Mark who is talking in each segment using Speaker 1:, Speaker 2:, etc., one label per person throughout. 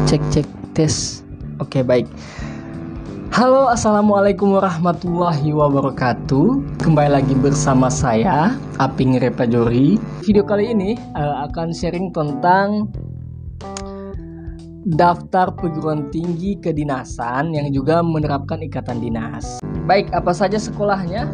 Speaker 1: Cek tes. Oke, baik. Halo, assalamualaikum warahmatullahi wabarakatuh. Kembali lagi bersama saya Aping Repajori. Video kali ini akan sharing tentang daftar perguruan tinggi kedinasan yang juga menerapkan ikatan dinas. Baik, apa saja sekolahnya?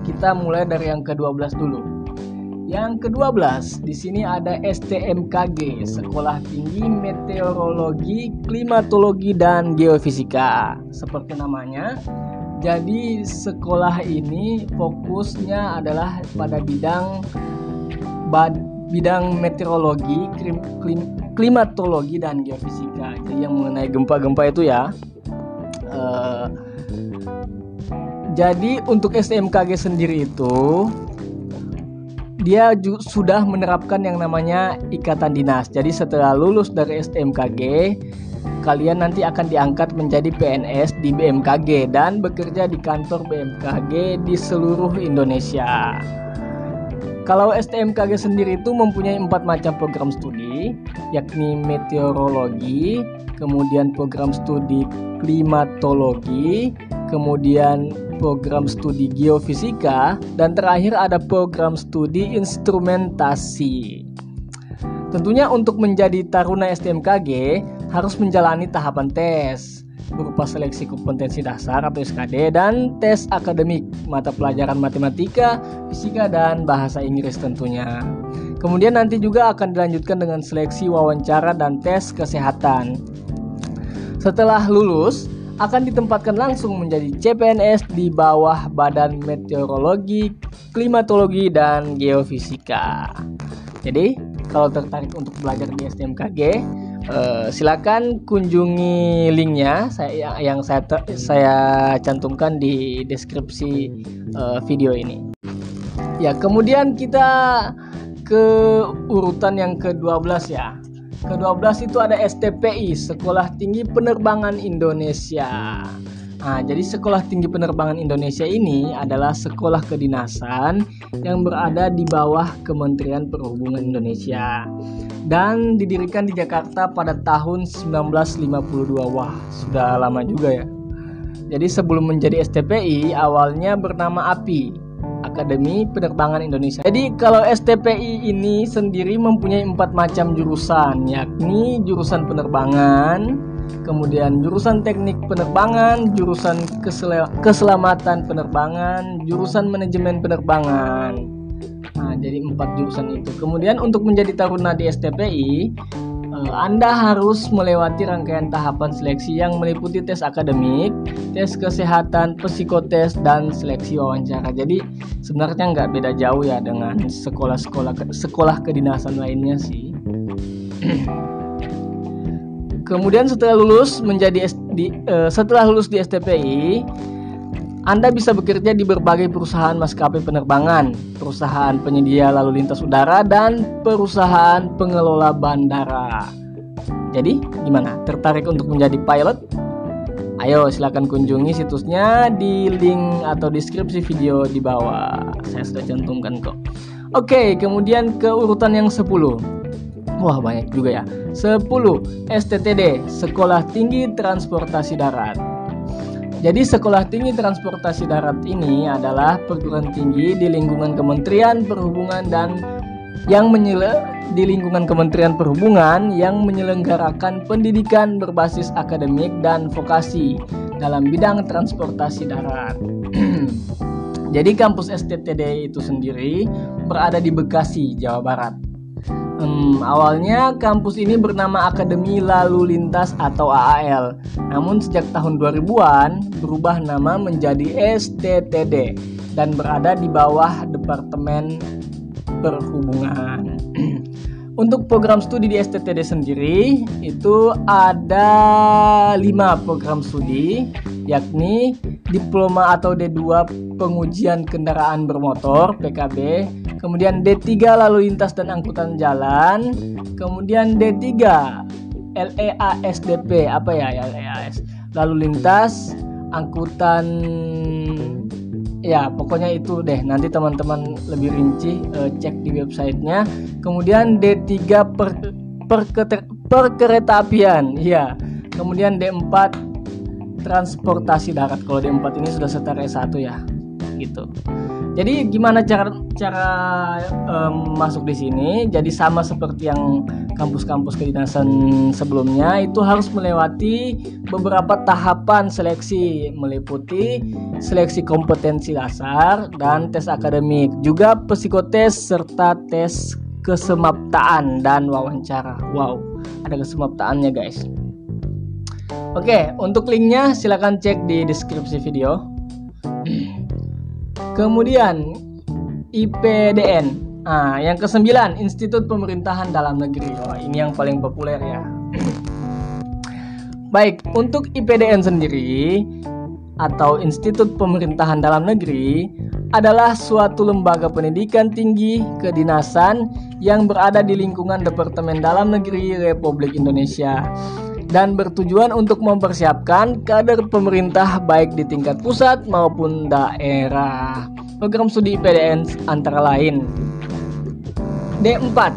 Speaker 1: Kita mulai dari yang ke-12 dulu. Yang ke-12 di sini ada STMKG, Sekolah Tinggi Meteorologi, Klimatologi dan Geofisika. Seperti namanya. Jadi sekolah ini fokusnya adalah pada bidang meteorologi, klimatologi dan geofisika. Jadi yang mengenai gempa-gempa itu ya. Jadi untuk STMKG sendiri itu dia sudah menerapkan yang namanya ikatan dinas. Jadi setelah lulus dari STMKG, kalian nanti akan diangkat menjadi PNS di BMKG dan bekerja di kantor BMKG di seluruh Indonesia. Kalau STMKG sendiri itu mempunyai 4 macam program studi, yakni meteorologi, kemudian program studi klimatologi, kemudian program studi geofisika, dan terakhir ada program studi instrumentasi. Tentunya untuk menjadi taruna STMKG harus menjalani tahapan tes berupa seleksi kompetensi dasar atau SKD dan tes akademik mata pelajaran matematika, fisika, dan bahasa Inggris tentunya. Kemudian nanti juga akan dilanjutkan dengan seleksi wawancara dan tes kesehatan. Setelah lulus, akan ditempatkan langsung menjadi CPNS di bawah Badan Meteorologi, Klimatologi, dan Geofisika. Jadi, kalau tertarik untuk belajar di STMKG, silakan kunjungi linknya yang saya cantumkan di deskripsi video ini. Ya, kemudian kita ke urutan yang ke-12 ya. Ke-12 itu ada STPI, Sekolah Tinggi Penerbangan Indonesia. Nah, jadi Sekolah Tinggi Penerbangan Indonesia ini adalah sekolah kedinasan yang berada di bawah Kementerian Perhubungan Indonesia dan didirikan di Jakarta pada tahun 1952. Wah, sudah lama juga ya. Jadi sebelum menjadi STPI, awalnya bernama API, Akademi Penerbangan Indonesia. Jadi kalau STPI ini sendiri mempunyai 4 macam jurusan, yakni jurusan penerbangan, kemudian jurusan teknik penerbangan, jurusan keselamatan penerbangan, jurusan manajemen penerbangan. Nah, jadi 4 jurusan itu. Kemudian untuk menjadi taruna di STPI, Anda harus melewati rangkaian tahapan seleksi yang meliputi tes akademik, tes kesehatan, psikotes, dan seleksi wawancara. Jadi sebenarnya nggak beda jauh ya dengan sekolah kedinasan lainnya sih. Kemudian setelah lulus di STPI, Anda bisa bekerja di berbagai perusahaan maskapai penerbangan, perusahaan penyedia lalu lintas udara, dan perusahaan pengelola bandara. Jadi, gimana? Tertarik untuk menjadi pilot? Ayo, silakan kunjungi situsnya di link atau deskripsi video di bawah. Saya sudah cantumkan kok. Oke, kemudian ke urutan yang 10. Wah, banyak juga ya. 10. STTD, Sekolah Tinggi Transportasi Darat. Jadi Sekolah Tinggi Transportasi Darat ini adalah perguruan tinggi di lingkungan Kementerian Perhubungan dan yang menyelenggarakan pendidikan berbasis akademik dan vokasi dalam bidang transportasi darat. Jadi kampus STTD itu sendiri berada di Bekasi, Jawa Barat. Awalnya kampus ini bernama Akademi Lalu Lintas atau AAL. Namun sejak tahun 2000-an berubah nama menjadi STTD dan berada di bawah Departemen Perhubungan. Untuk program studi di STTD sendiri itu ada 5 program studi, yakni Diploma atau D2 Pengujian Kendaraan Bermotor (PKB), kemudian D3 Lalu Lintas dan Angkutan Jalan, kemudian D3 LEASDP, apa ya LEAS? Lalu Lintas, Angkutan, ya pokoknya itu deh, nanti teman-teman lebih rinci cek di websitenya. Kemudian D3 perkeretaapian, ya. Kemudian D4 transportasi darat. Kalau D4 ini sudah setara S1 ya, gitu. Jadi gimana cara masuk di sini? Jadi sama seperti yang kampus-kampus kedinasan sebelumnya, itu harus melewati beberapa tahapan seleksi, meliputi seleksi kompetensi dasar dan tes akademik, juga psikotes serta tes kesemaptaan dan wawancara. Wow, ada kesemaptaannya guys. Oke, untuk linknya silakan cek di deskripsi video. Kemudian IPDN. Yang ke-9, Institut Pemerintahan Dalam Negeri. Ini yang paling populer ya. Baik, untuk IPDN sendiri atau Institut Pemerintahan Dalam Negeri adalah suatu lembaga pendidikan tinggi kedinasan yang berada di lingkungan Departemen Dalam Negeri Republik Indonesia dan bertujuan untuk mempersiapkan kader pemerintah baik di tingkat pusat maupun daerah. Program studi IPDN antara lain D4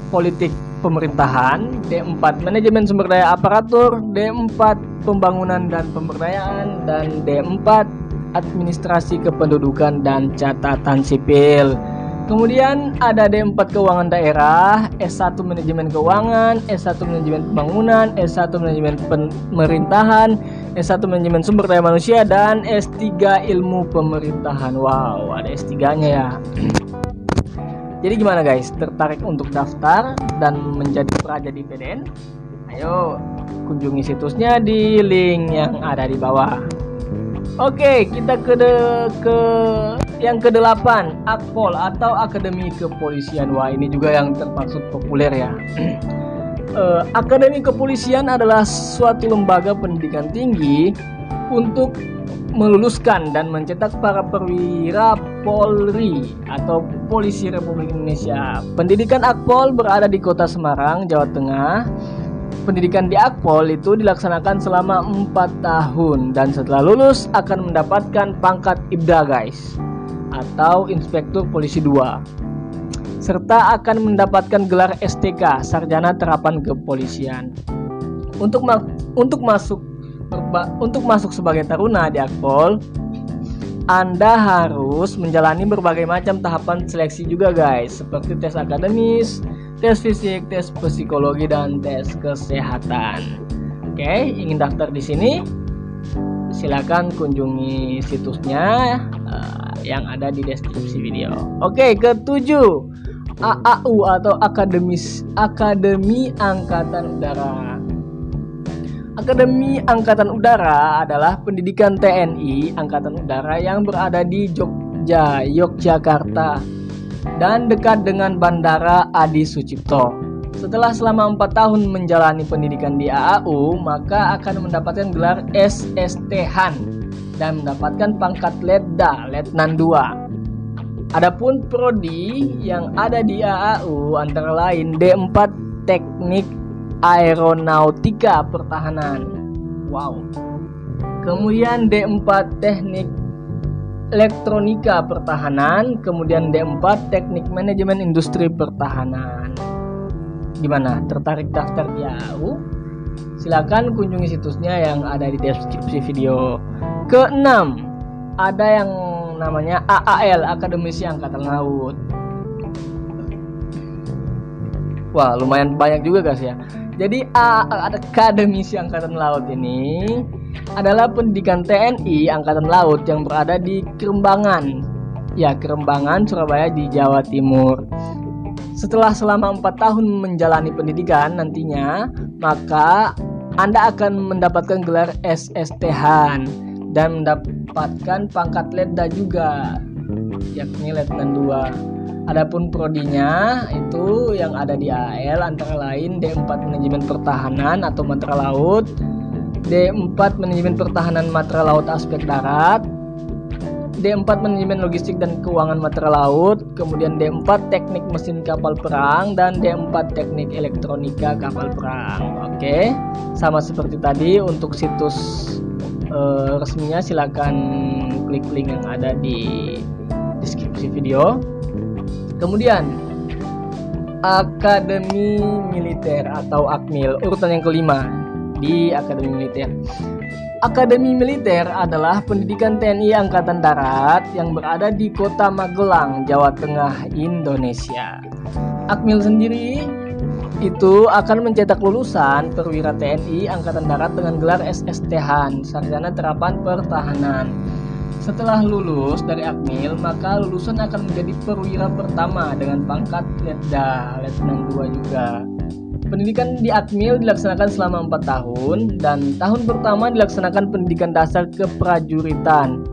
Speaker 1: Politik Pemerintahan, D4 Manajemen Sumber Daya Aparatur, D4 Pembangunan dan Pemberdayaan, dan D4 Administrasi Kependudukan dan Catatan Sipil. Kemudian ada D4 Keuangan Daerah, S1 Manajemen Keuangan, S1 Manajemen Pembangunan, S1 Manajemen Pemerintahan, S1 Manajemen Sumber Daya Manusia, dan S3 Ilmu Pemerintahan. Wow, ada S3-nya ya. Jadi gimana guys? Tertarik untuk daftar dan menjadi praja di IPDN? Ayo kunjungi situsnya di link yang ada di bawah. Oke, kita ke yang ke-8, Akpol atau Akademi Kepolisian. Wah, ini juga yang termasuk populer ya. Akademi Kepolisian adalah suatu lembaga pendidikan tinggi untuk meluluskan dan mencetak para perwira Polri atau Polisi Republik Indonesia. Pendidikan Akpol berada di Kota Semarang, Jawa Tengah. Pendidikan di Akpol itu dilaksanakan selama 4 tahun dan setelah lulus akan mendapatkan pangkat Ibda guys, atau Inspektur Polisi 2, serta akan mendapatkan gelar STK, Sarjana Terapan Kepolisian. Untuk masuk sebagai taruna di Akpol, Anda harus menjalani berbagai macam tahapan seleksi juga guys, seperti tes akademis, tes fisik, tes psikologi, dan tes kesehatan. Oke, ingin daftar di sini? Silakan kunjungi situsnya yang ada di deskripsi video. Oke, ke-7, AAU atau Akademi Angkatan Udara. Akademi Angkatan Udara adalah pendidikan TNI Angkatan Udara yang berada di Jogja, Yogyakarta, dan dekat dengan Bandara Adi Sucipto. Setelah selama 4 tahun menjalani pendidikan di AAU, maka akan mendapatkan gelar SSTHAN dan mendapatkan pangkat Letda, Letnan 2. Adapun prodi yang ada di AAU antara lain D4 Teknik Aeronautika Pertahanan. Wow. Kemudian D4 Teknik Elektronika Pertahanan, kemudian D4 Teknik Manajemen Industri Pertahanan. Gimana? Tertarik daftar di AAU? Silakan kunjungi situsnya yang ada di deskripsi video. Ke-6, ada yang namanya AAL, Akademisi Angkatan Laut. Wah, lumayan banyak juga guys ya. Jadi Akademisi Angkatan Laut ini adalah pendidikan TNI Angkatan Laut yang berada di Kerembangan. Ya, Kerembangan, Surabaya di Jawa Timur. Setelah selama 4 tahun menjalani pendidikan nantinya, maka Anda akan mendapatkan gelar SSTHAN dan mendapatkan pangkat Letda juga, yakni Letnan 2. Adapun prodinya itu yang ada di AL antara lain D4 Manajemen Pertahanan atau Matra Laut, D4 Manajemen Pertahanan Matra Laut Aspek Darat, D4 Manajemen Logistik dan Keuangan Matra Laut, kemudian D4 Teknik Mesin Kapal Perang, dan D4 Teknik Elektronika Kapal Perang. Oke, sama seperti tadi. Untuk situs resminya silakan klik link yang ada di deskripsi video. Kemudian Akademi Militer atau Akmil, urutan yang kelima di Akademi Militer. Akademi Militer adalah pendidikan TNI Angkatan Darat yang berada di Kota Magelang, Jawa Tengah, Indonesia. Akmil sendiri itu akan mencetak lulusan perwira TNI Angkatan Darat dengan gelar SSTH, Sarjana Terapan Pertahanan. Setelah lulus dari Akmil, maka lulusan akan menjadi perwira pertama dengan pangkat Letda, Letnan 2 juga. Pendidikan di Akmil dilaksanakan selama 4 tahun, dan tahun pertama dilaksanakan pendidikan dasar keprajuritan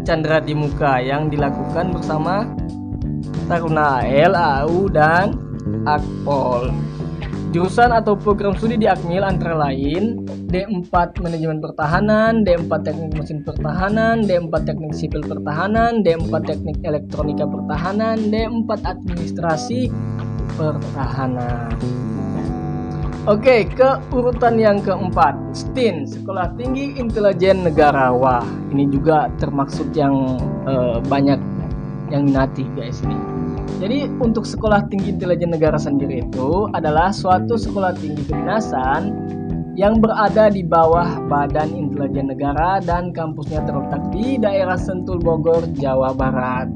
Speaker 1: Chandra di Muka yang dilakukan bersama Taruna AL, AU, dan Akpol. Jurusan atau program studi di Akmil antara lain D4 Manajemen Pertahanan, D4 Teknik Mesin Pertahanan, D4 Teknik Sipil Pertahanan, D4 Teknik Elektronika Pertahanan, D4 Administrasi Pertahanan. Oke, ke urutan yang keempat, STIN, Sekolah Tinggi Intelijen Negara. Wah, ini juga termaksud yang banyak yang minati guys ini. Jadi untuk Sekolah Tinggi Intelijen Negara sendiri itu adalah suatu sekolah tinggi kedinasan yang berada di bawah Badan Intelijen Negara dan kampusnya terletak di daerah Sentul, Bogor, Jawa Barat.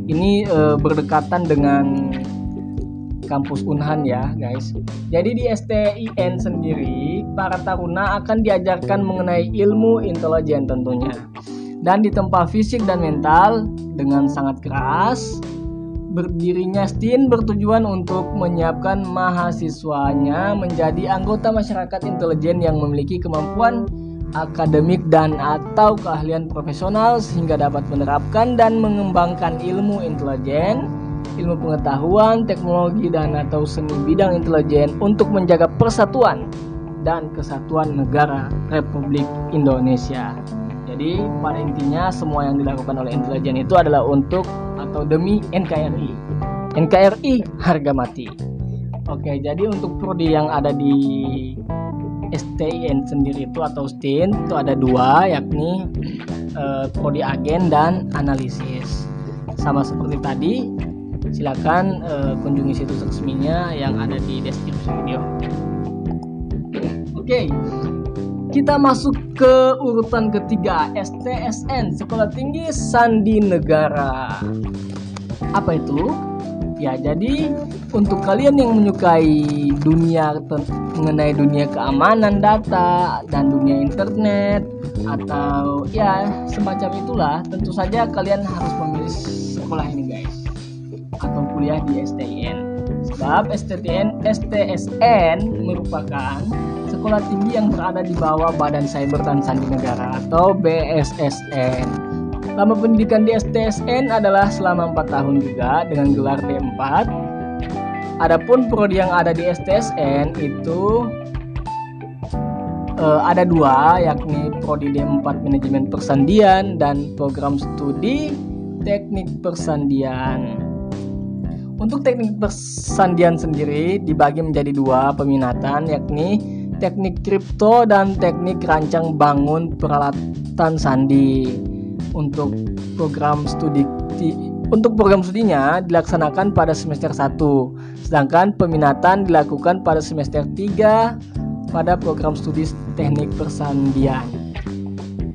Speaker 1: Ini berdekatan dengan kampus Unhan ya guys. Jadi di STIN sendiri para taruna akan diajarkan mengenai ilmu intelijen tentunya, dan ditempa fisik dan mental dengan sangat keras. Berdirinya STIN bertujuan untuk menyiapkan mahasiswanya menjadi anggota masyarakat intelijen yang memiliki kemampuan akademik dan atau keahlian profesional sehingga dapat menerapkan dan mengembangkan ilmu intelijen, ilmu pengetahuan, teknologi, dan atau seni bidang intelijen untuk menjaga persatuan dan kesatuan negara Republik Indonesia. Jadi pada intinya semua yang dilakukan oleh intelijen itu adalah untuk atau demi NKRI. NKRI harga mati. Oke, jadi untuk prodi yang ada di STIN sendiri itu atau STIN itu ada 2, yakni prodi agen dan analisis. Sama seperti tadi, silakan kunjungi situs resminya yang ada di deskripsi video. Oke. Kita masuk ke urutan ketiga, STSN, Sekolah Tinggi Sandi Negara. Apa itu? Ya, jadi untuk kalian yang menyukai mengenai dunia keamanan data dan dunia internet atau ya semacam itulah, tentu saja kalian harus memilih sekolah ini guys, atau kuliah di STIN. Sebab STSN merupakan sekolah tinggi yang berada di bawah Badan Cyber dan Sandi Negara atau BSSN. Lama pendidikan di STSN adalah selama 4 tahun juga dengan gelar D4. Adapun prodi yang ada di STSN itu ada 2, yakni prodi D4 Manajemen Persandian dan program studi Teknik Persandian. Untuk teknik persandian sendiri dibagi menjadi 2 peminatan, yakni teknik kripto dan teknik rancang bangun peralatan sandi. Untuk program studinya dilaksanakan pada semester 1, sedangkan peminatan dilakukan pada semester 3 pada program studi teknik persandian.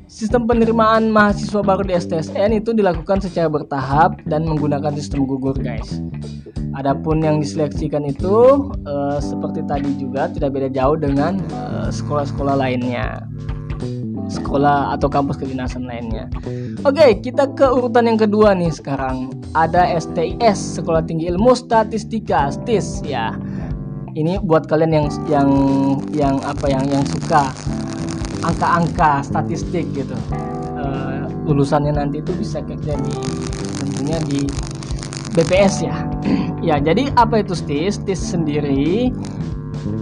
Speaker 1: Sistem penerimaan mahasiswa baru di STSN itu dilakukan secara bertahap dan menggunakan sistem gugur guys. Adapun yang diseleksikan itu seperti tadi juga tidak beda jauh dengan sekolah-sekolah lainnya, sekolah atau kampus kedinasan lainnya. Oke, kita ke urutan yang kedua nih sekarang. Ada STIS, Sekolah Tinggi Ilmu Statistika, STIS ya. Ini buat kalian yang suka angka-angka statistik gitu. Lulusannya nanti itu bisa kerja tentunya di BPS ya. Ya, jadi apa itu STIS? STIS sendiri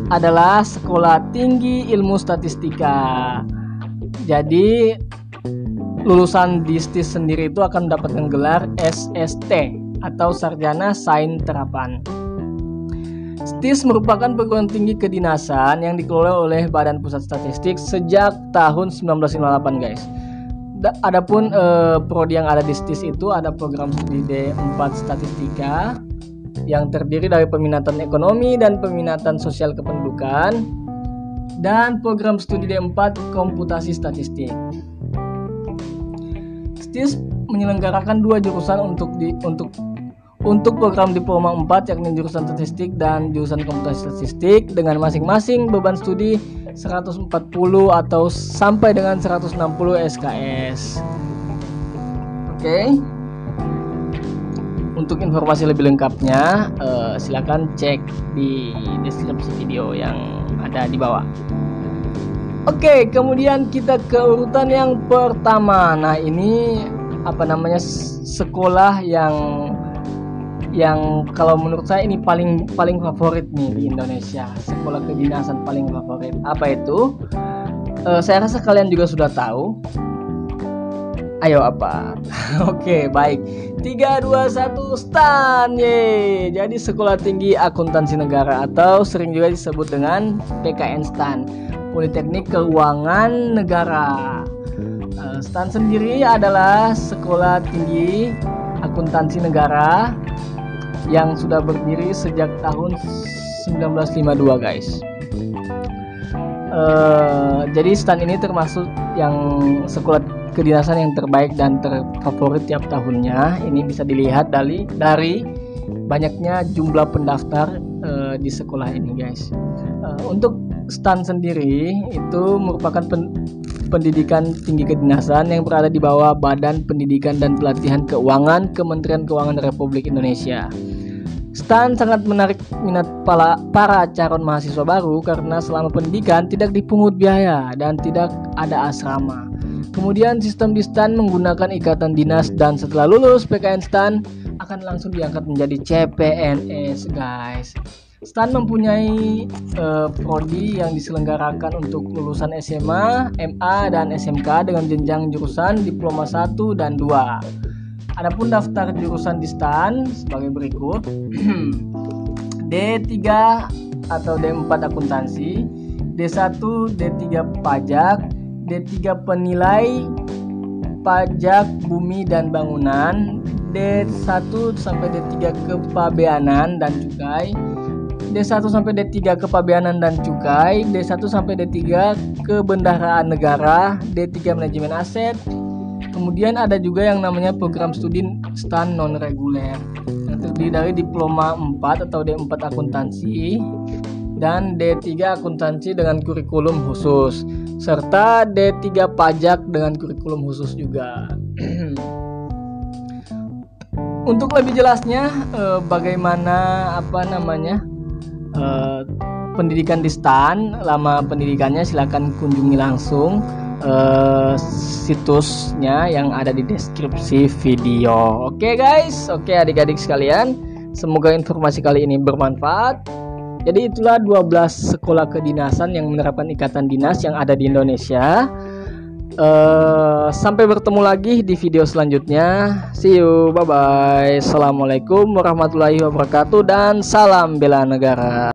Speaker 1: adalah Sekolah Tinggi Ilmu Statistika. Jadi lulusan di STIS sendiri itu akan mendapatkan gelar SST atau Sarjana Sains Terapan. STIS merupakan perguruan tinggi kedinasan yang dikelola oleh Badan Pusat Statistik sejak tahun 1958 guys. Adapun prodi yang ada di STIS itu ada program studi D4 Statistika, yang terdiri dari peminatan ekonomi dan peminatan sosial kependudukan, dan program studi D4 komputasi statistik. STIS menyelenggarakan 2 jurusan untuk program diploma 4, yakni jurusan statistik dan jurusan komputasi statistik, dengan masing-masing beban studi 140 atau sampai dengan 160 SKS. Oke. Untuk informasi lebih lengkapnya, silakan cek di deskripsi video yang ada di bawah. Oke, kemudian kita ke urutan yang pertama. Nah, ini sekolah yang kalau menurut saya ini paling favorit nih di Indonesia. Sekolah kedinasan paling favorit. Apa itu? Saya rasa kalian juga sudah tahu. Ayo apa? Oke, baik. 3, 2, 1, STAN. Yeay. Jadi Sekolah Tinggi Akuntansi Negara atau sering juga disebut dengan PKN STAN, Politeknik Keuangan Negara. STAN sendiri adalah Sekolah Tinggi Akuntansi Negara yang sudah berdiri sejak tahun 1952, guys. Jadi STAN ini termasuk yang sekolah kedinasan yang terbaik dan terfavorit tiap tahunnya. Ini bisa dilihat dari banyaknya jumlah pendaftar di sekolah ini, guys. Untuk STAN sendiri itu merupakan pendidikan tinggi kedinasan yang berada di bawah Badan Pendidikan dan Pelatihan Keuangan Kementerian Keuangan Republik Indonesia. STAN sangat menarik minat para calon mahasiswa baru karena selama pendidikan tidak dipungut biaya dan tidak ada asrama. Kemudian sistem di STAN menggunakan ikatan dinas, dan setelah lulus PKN STAN akan langsung diangkat menjadi CPNS, guys. STAN mempunyai prodi yang diselenggarakan untuk lulusan SMA, MA, dan SMK dengan jenjang jurusan diploma 1 dan 2. Adapun daftar jurusan di STAN sebagai berikut. D3 atau D4 akuntansi, D1 D3 pajak, D3 penilai pajak bumi dan bangunan, D1 sampai D3 kepabeanan dan cukai, D1 sampai D3 kepabeanan dan cukai, D1 sampai D3 kebendaharaan negara, D3 manajemen aset. Kemudian ada juga yang namanya program studi STAN non reguler yang terdiri dari diploma 4 atau D4 akuntansi dan D3 akuntansi dengan kurikulum khusus, serta D3 pajak dengan kurikulum khusus juga. Untuk lebih jelasnya bagaimana pendidikan di STAN, lama pendidikannya silakan kunjungi langsung situsnya yang ada di deskripsi video. Oke, guys, oke adik-adik sekalian, semoga informasi kali ini bermanfaat. Jadi itulah 12 sekolah kedinasan yang menerapkan ikatan dinas yang ada di Indonesia. Sampai bertemu lagi di video selanjutnya. See you, bye bye. Assalamualaikum warahmatullahi wabarakatuh dan salam bela negara.